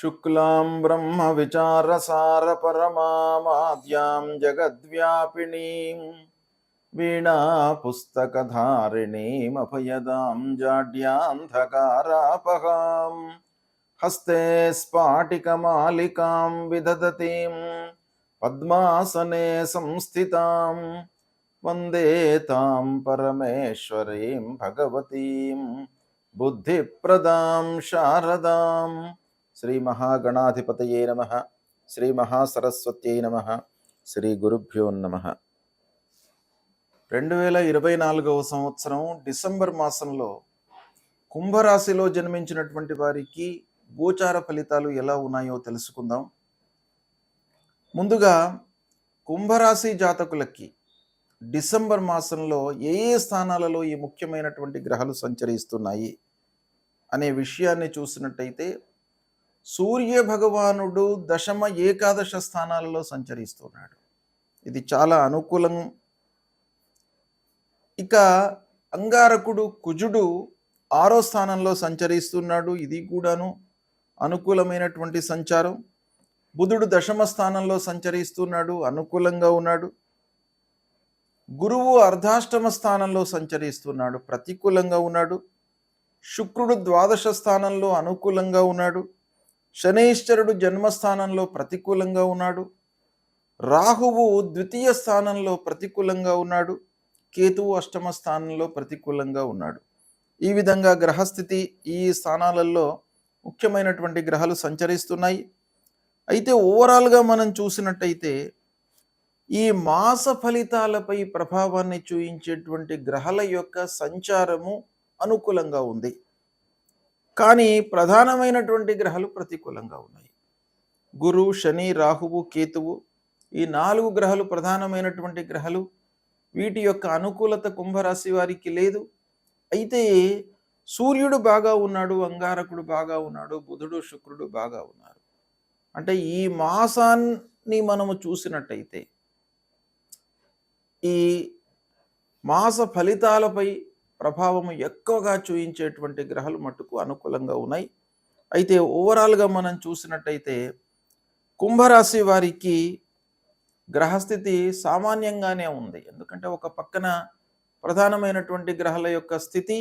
शुक्लां ब्रह्मविचारसारपरमामाद्यां जगद्व्यापिनीं वीणापुस्तकधारिणीमभयदां जाड्यान्धकारापहां हस्ते स्फाटिकमालिकां विदधतीं पद्मासने संस्थितां वन्दे तां परमेश्वरीं भगवतीं बुद्धिप्रदां शारदां। శ్రీ మహాగణాధిపతయే నమః. శ్రీ మహాసరస్వత్యై నమః. శ్రీ గురుభ్యో నమః. 2024 సంవత్సరం డిసెంబర్ మాసంలో కుంభరాశిలో జన్మించినటువంటి వారికి గోచార ఫలితాలు ఎలా ఉన్నాయో తెలుసుకుందాం. ముందుగా కుంభరాశి జాతకులకి డిసెంబర్ మాసంలో ఏ ఏ స్థానాలలో ఈ ముఖ్యమైనటువంటి గ్రహాలు సంచరిస్తున్నాయి అనే విషయాన్ని చూసినట్టయితే సూర్య భగవానుడు దశమ ఏకాదశ స్థానాలలో సంచరిస్తున్నాడు. ఇది చాలా అనుకూలం. ఇక అంగారకుడు కుజుడు 6వ స్థానంలో సంచరిస్తున్నాడు. ఇది కూడాను అనుకూలమైనటువంటి సంచారం. బుధుడు దశమ స్థానంలో సంచరిస్తున్నాడు, అనుకూలంగా ఉన్నాడు. గురువు అర్ధాష్టమ స్థానంలో సంచరిస్తున్నాడు, ప్రతికూలంగా ఉన్నాడు. శుక్రుడు ద్వాదశ స్థానంలో అనుకూలంగా ఉన్నాడు. శనైశ్చరుడు జన్మస్థానంలో ప్రతికూలంగా ఉన్నాడు. రాహువు ద్వితీయ స్థానంలో ప్రతికూలంగా ఉన్నాడు. కేతువు అష్టమ స్థానంలో ప్రతికూలంగా ఉన్నాడు. ఈ విధంగా గ్రహస్థితి ఈ స్థానాలలో ముఖ్యమైనటువంటి గ్రహాలు సంచరిస్తున్నాయి. అయితే ఓవరాల్గా మనం చూసినట్టయితే ఈ మాస ఫలితాలపై ప్రభావాన్ని చూయించేటువంటి గ్రహాల యొక్క సంచారము అనుకూలంగా ఉంది. కానీ ప్రధానమైనటువంటి గ్రహాలు ప్రతికూలంగా ఉన్నాయి. గురు, శని, రాహువు, కేతువు ఈ 4 గ్రహాలు ప్రధానమైనటువంటి గ్రహాలు. వీటి యొక్క అనుకూలత కుంభరాశి వారికి లేదు. అయితే సూర్యుడు బాగా ఉన్నాడు, అంగారకుడు బాగా ఉన్నాడు, బుధుడు శుక్రుడు బాగా ఉన్నారు. అంటే ఈ మాసాన్ని మనము చూసినట్టయితే ఈ మాస ఫలితాలపై ప్రభావం ఎక్కువగా చూయించేటువంటి గ్రహాలు మట్టుకు అనుకూలంగా ఉన్నాయి. అయితే ఓవరాల్గా మనం చూసినట్టయితే కుంభరాశి వారికి గ్రహస్థితి సామాన్యంగానే ఉంది. ఎందుకంటే ఒక పక్కన ప్రధానమైనటువంటి గ్రహాల యొక్క స్థితి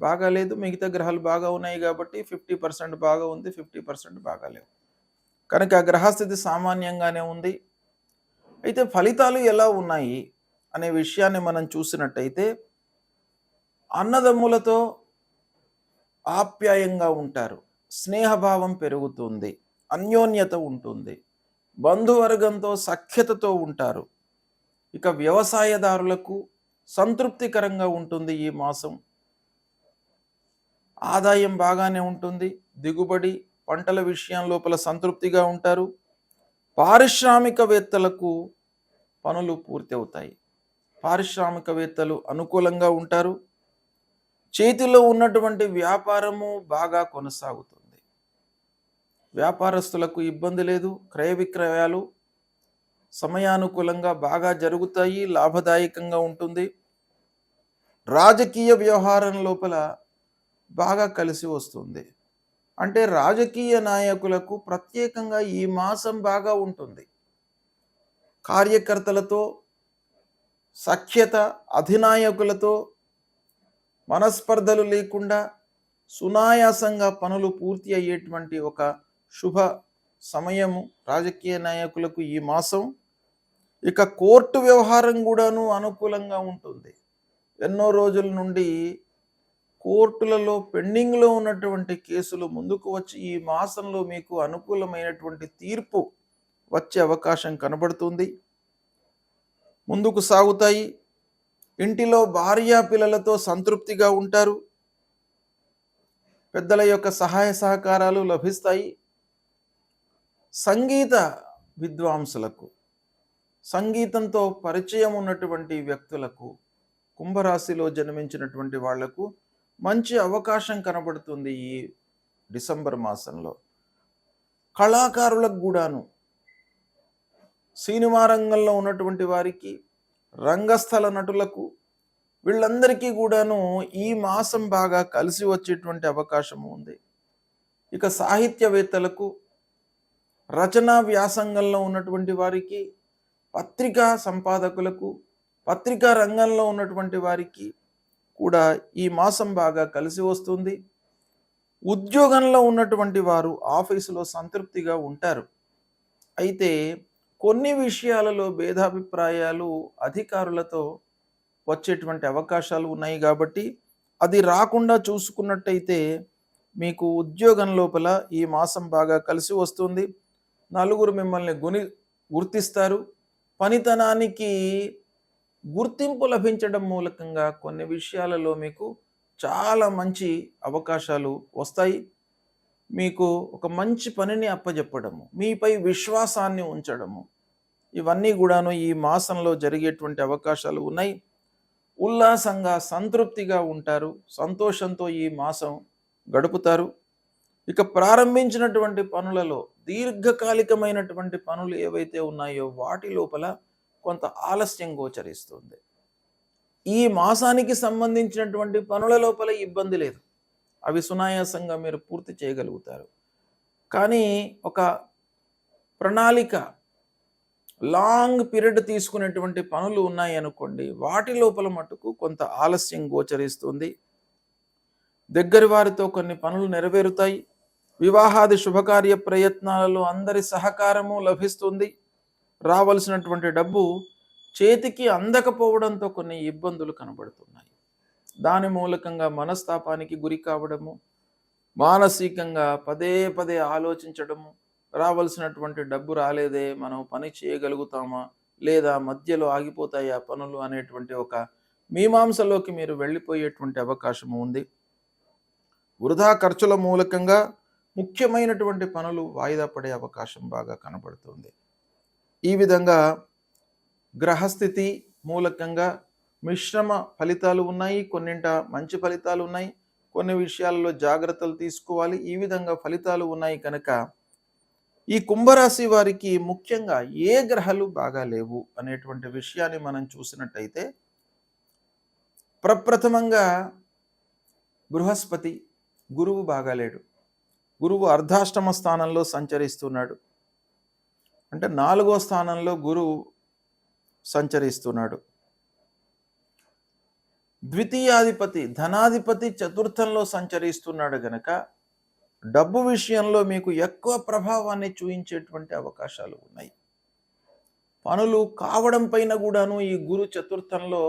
బాగాలేదు, మిగతా గ్రహాలు బాగా ఉన్నాయి కాబట్టి 50% బాగా ఉంది, 50% బాగాలేవు. కనుక గ్రహస్థితి సామాన్యంగానే ఉంది. అయితే ఫలితాలు ఎలా ఉన్నాయి అనే విషయాన్ని మనం చూసినట్టయితే అన్నదమ్ములతో ఆప్యాయంగా ఉంటారు, స్నేహభావం పెరుగుతుంది, అన్యోన్యత ఉంటుంది, బంధువర్గంతో సఖ్యతతో ఉంటారు. ఇక వ్యవసాయదారులకు సంతృప్తికరంగా ఉంటుంది. ఈ మాసం ఆదాయం బాగానే ఉంటుంది, దిగుబడి పంటల విషయం లోపల సంతృప్తిగా ఉంటారు. పారిశ్రామికవేత్తలకు పనులు పూర్తి అవుతాయి, పారిశ్రామికవేత్తలు అనుకూలంగా ఉంటారు. చేతిలో ఉన్నటువంటి వ్యాపారము బాగా కొనసాగుతుంది, వ్యాపారస్తులకు ఇబ్బంది లేదు. క్రయ విక్రయాలు సమయానుకూలంగా బాగా జరుగుతాయి, లాభదాయకంగా ఉంటుంది. రాజకీయ వ్యవహారం లోపల బాగా కలిసి వస్తుంది. అంటే రాజకీయ నాయకులకు ప్రత్యేకంగా ఈ మాసం బాగా ఉంటుంది. కార్యకర్తలతో సఖ్యత, అధినాయకులతో మనస్పర్ధలు లేకుండా సునాయాసంగా పనులు పూర్తి అయ్యేటువంటి ఒక శుభ సమయము రాజకీయ నాయకులకు ఈ మాసం. ఇక కోర్టు వ్యవహారం కూడాను అనుకూలంగా ఉంటుంది. ఎన్నో రోజుల నుండి కోర్టులలో పెండింగ్లో ఉన్నటువంటి కేసులు ముందుకు వచ్చి ఈ మాసంలో మీకు అనుకూలమైనటువంటి తీర్పు వచ్చే అవకాశం కనబడుతుంది, ముందుకు సాగుతాయి. ఇంటిలో భార్య పిల్లలతో సంతృప్తిగా ఉంటారు. పెద్దల యొక్క సహాయ సహకారాలు లభిస్తాయి. సంగీత విద్వాంసులకు, సంగీతంతో పరిచయం ఉన్నటువంటి వ్యక్తులకు, కుంభరాశిలో జన్మించినటువంటి వాళ్లకు మంచి అవకాశం కనబడుతుంది ఈ డిసెంబర్ మాసంలో. కళాకారులకు కూడాను, సినిమా రంగంలో ఉన్నటువంటి వారికి, రంగస్థల నటులకు, వీళ్ళందరికీ కూడాను ఈ మాసం బాగా కలిసి వచ్చేటువంటి అవకాశం ఉంది. ఇక సాహిత్యవేత్తలకు, రచనా వ్యాసంగంలో ఉన్నటువంటి వారికి, పత్రికా సంపాదకులకు, పత్రికా రంగంలో ఉన్నటువంటి వారికి కూడా ఈ మాసం బాగా కలిసి వస్తుంది. ఉద్యోగంలో ఉన్నటువంటి వారు ఆఫీసులో సంతృప్తిగా ఉంటారు. అయితే కొన్ని విషయాలలో భేదాభిప్రాయాలు అధికారులతో వచ్చేటువంటి అవకాశాలు ఉన్నాయి కాబట్టి అది రాకుండా చూసుకున్నట్టయితే మీకు ఉద్యోగం లోపల ఈ మాసం బాగా కలిసి వస్తుంది. నలుగురు మిమ్మల్ని గుర్తిస్తారు. పనితనానికి గుర్తింపు లభించడం మూలకంగా కొన్ని విషయాలలో మీకు చాలా మంచి అవకాశాలు వస్తాయి. మీకు ఒక మంచి పనిని అప్పజెప్పడము, మీపై విశ్వాసాన్ని ఉంచడము, ఇవన్నీ కూడాను ఈ మాసంలో జరిగేటువంటి అవకాశాలు ఉన్నాయి. ఉల్లాసంగా సంతృప్తిగా ఉంటారు. సంతోషంతో ఈ మాసం గడుపుతారు. ఇక ప్రారంభించినటువంటి పనులలో దీర్ఘకాలికమైనటువంటి పనులు ఏవైతే ఉన్నాయో వాటి లోపల కొంత ఆలస్యం గోచరిస్తుంది. ఈ మాసానికి సంబంధించినటువంటి పనుల లోపల ఇబ్బంది లేదు. అవి సునాయాసంగా మీరు పూర్తి చేయగలుగుతారు. కానీ ఒక ప్రణాళిక, లాంగ్ పీరియడ్ తీసుకునేటువంటి పనులు ఉన్నాయి అనుకోండి, వాటి లోపల మటుకు కొంత ఆలస్యం గోచరిస్తుంది. దగ్గరి వారితో కొన్ని పనులు నెరవేరుతాయి. వివాహాది శుభకార్య ప్రయత్నాలలో అందరి సహకారము లభిస్తుంది. రావలసినటువంటి డబ్బు చేతికి అందకపోవడంతో కొన్ని ఇబ్బందులు కనబడుతున్నాయి. దాని మూలకంగా మనస్తాపానికి గురి కావడము, మానసికంగా పదే పదే ఆలోచించడము, రావలసినటువంటి డబ్బు రాలేదే, మనం పని చేయగలుగుతామా లేదా, మధ్యలో ఆగిపోతాయి ఆ పనులు అనేటువంటి ఒక మీమాంసలోకి మీరు వెళ్ళిపోయేటువంటి అవకాశం ఉంది. వృధా ఖర్చుల మూలకంగా ముఖ్యమైనటువంటి పనులు వాయిదా పడే అవకాశం బాగా కనబడుతుంది. ఈ విధంగా గ్రహస్థితి మూలకంగా మిశ్రమ ఫలితాలు ఉన్నాయి. కొన్నింట మంచి ఫలితాలు ఉన్నాయి. కొన్ని విషయాలలో జాగ్రత్తలు తీసుకోవాలి. ఈ విధంగా ఫలితాలు ఉన్నాయి కనుక ఈ కుంభరాశి వారికి ముఖ్యంగా ఏ గ్రహాలు బాగా లేవు అనేటువంటి విషయాన్ని మనం చూసినట్టయితే, ప్రప్రథమంగా బృహస్పతి, గురువు బాగాలేడు. గురువు అర్ధాష్టమ స్థానంలో సంచరిస్తున్నాడు. అంటే 4వ స్థానంలో గురువు సంచరిస్తున్నాడు. ద్వితీయాధిపతి, ధనాధిపతి చతుర్థంలో సంచరిస్తున్నాడు గనక డబ్బు విషయంలో మీకు ఎక్కువ ప్రభావాన్ని చూయించేటువంటి అవకాశాలు ఉన్నాయి. పనులు కావడం పైన కూడాను ఈ గురు చతుర్థంలో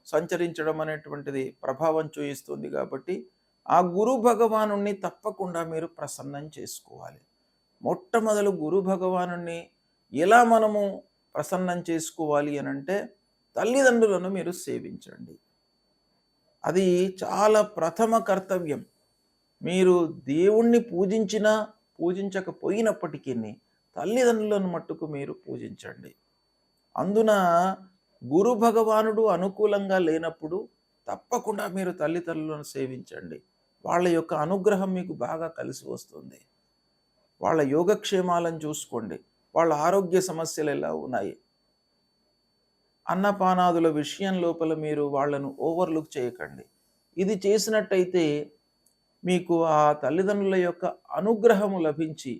సంచరించడం అనేటువంటిది ప్రభావం చూయిస్తుంది. కాబట్టి ఆ గురు భగవాను తప్పకుండా మీరు ప్రసన్నం చేసుకోవాలి. మొట్టమొదలు గురు భగవాను ఎలా మనము ప్రసన్నం చేసుకోవాలి అనంటే, తల్లిదండ్రులను మీరు సేవించండి. అది చాలా ప్రథమ కర్తవ్యం. మీరు దేవుణ్ణి పూజించినా పూజించకపోయినప్పటికీ తల్లిదండ్రులను మట్టుకు మీరు పూజించండి. అందున గురు భగవానుడు అనుకూలంగా లేనప్పుడు తప్పకుండా మీరు తల్లిదండ్రులను సేవించండి. వాళ్ళ యొక్క అనుగ్రహం మీకు బాగా కలిసి వస్తుంది. వాళ్ళ యోగక్షేమాలను చూసుకోండి. వాళ్ళ ఆరోగ్య సమస్యలు ఎలా ఉన్నాయి, అన్నపానాదుల విషయం లోపల మీరు వాళ్ళను ఓవర్లుక్ చేయకండి. ఇది చేసినట్టయితే మీకు ఆ తల్లిదండ్రుల యొక్క అనుగ్రహము లభించి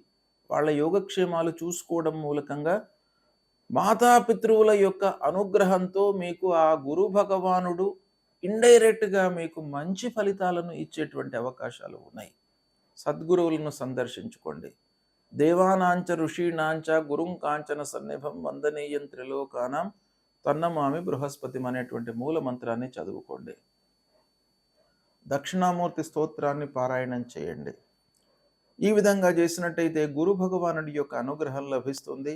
వాళ్ళ యోగక్షేమాలు చూసుకోవడం మూలకంగా మాతాపితృవుల యొక్క అనుగ్రహంతో మీకు ఆ గురు భగవానుడు ఇండైరెక్ట్గా మీకు మంచి ఫలితాలను ఇచ్చేటువంటి అవకాశాలు ఉన్నాయి. సద్గురువులను సందర్శించుకోండి. దేవానాంచ ఋషీణాంచ గురుం కాంచన సన్నిభం వందనీయం త్రిలోకానాం తన్నమామి బృహస్పతి అనేటువంటి మూల మంత్రాన్ని చదువుకోండి. దక్షిణామూర్తి స్తోత్రాన్ని పారాయణం చేయండి. ఈ విధంగా చేసినట్టయితే గురు భగవానుడి యొక్క అనుగ్రహం లభిస్తుంది.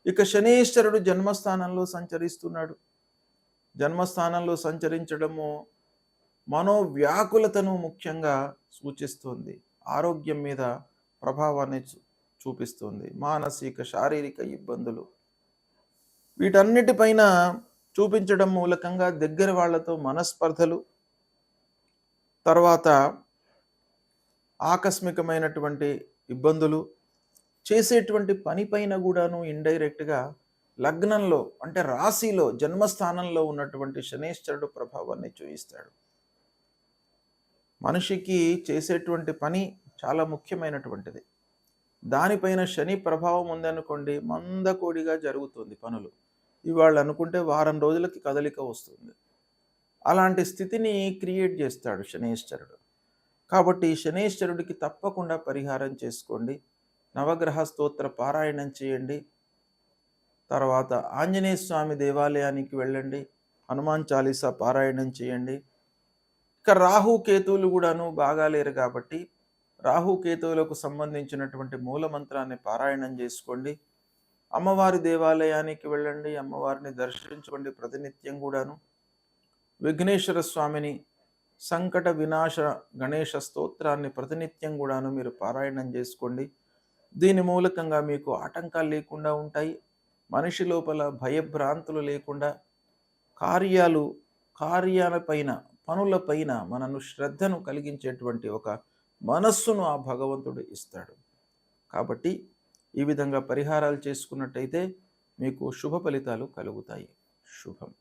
ఇక శనీశ్వరుడు జన్మస్థానంలో సంచరిస్తున్నాడు. జన్మస్థానంలో సంచరించడము మనోవ్యాకులతను ముఖ్యంగా సూచిస్తుంది. ఆరోగ్యం మీద ప్రభావాన్ని చూపిస్తుంది. మానసిక, శారీరక ఇబ్బందులు వీటన్నిటిపైన చూపించడం మూలకంగా దగ్గర వాళ్లతో మనస్పర్ధలు, తర్వాత ఆకస్మికమైనటువంటి ఇబ్బందులు, చేసేటువంటి పనిపైన కూడాను ఇండైరెక్ట్గా లగ్నంలో అంటే రాశిలో జన్మస్థానంలో ఉన్నటువంటి శనీశ్వరుడు ప్రభావాన్ని చూయిస్తాడు. మనిషికి చేసేటువంటి పని చాలా ముఖ్యమైనటువంటిది. దానిపైన శని ప్రభావం ఉందనుకోండి, మందకోడిగా జరుగుతుంది పనులు. ఇవాళ అనుకుంటే వారం రోజులకి కదలిక వస్తుంది. అలాంటి స్థితిని క్రియేట్ చేస్తాడు శనైశ్చరుడు. కాబట్టి శనైశ్చరుడికి తప్పకుండా పరిహారం చేసుకోండి. నవగ్రహ స్తోత్ర పారాయణం చేయండి. తర్వాత ఆంజనేయ స్వామి దేవాలయానికి వెళ్ళండి. హనుమాన్ చాలీసా పారాయణం చేయండి. ఇక రాహు కేతువులు కూడాను బాగాలేరు కాబట్టి రాహు కేతువులకు సంబంధించినటువంటి మూల మంత్రాన్ని పారాయణం చేసుకోండి. అమ్మవారి దేవాలయానికి వెళ్ళండి. అమ్మవారిని దర్శించుకోండి ప్రతినిత్యం కూడాను. విఘ్నేశ్వర స్వామిని సంకట వినాశ గణేష స్తోత్రాన్ని ప్రతినిత్యం కూడాను మీరు పారాయణం చేసుకోండి. దీని మూలకంగా మీకు ఆటంకాలు లేకుండా ఉంటాయి. మనిషి లోపల భయభ్రాంతులు లేకుండా కార్యాలపైన పనులపైన మనను శ్రద్ధను కలిగించేటువంటి ఒక మనస్సును ఆ భగవంతుడు ఇస్తాడు. కాబట్టి ఈ విధంగా పరిహారాలు చేసుకున్నట్టయితే మీకు శుభ ఫలితాలు కలుగుతాయి. శుభం.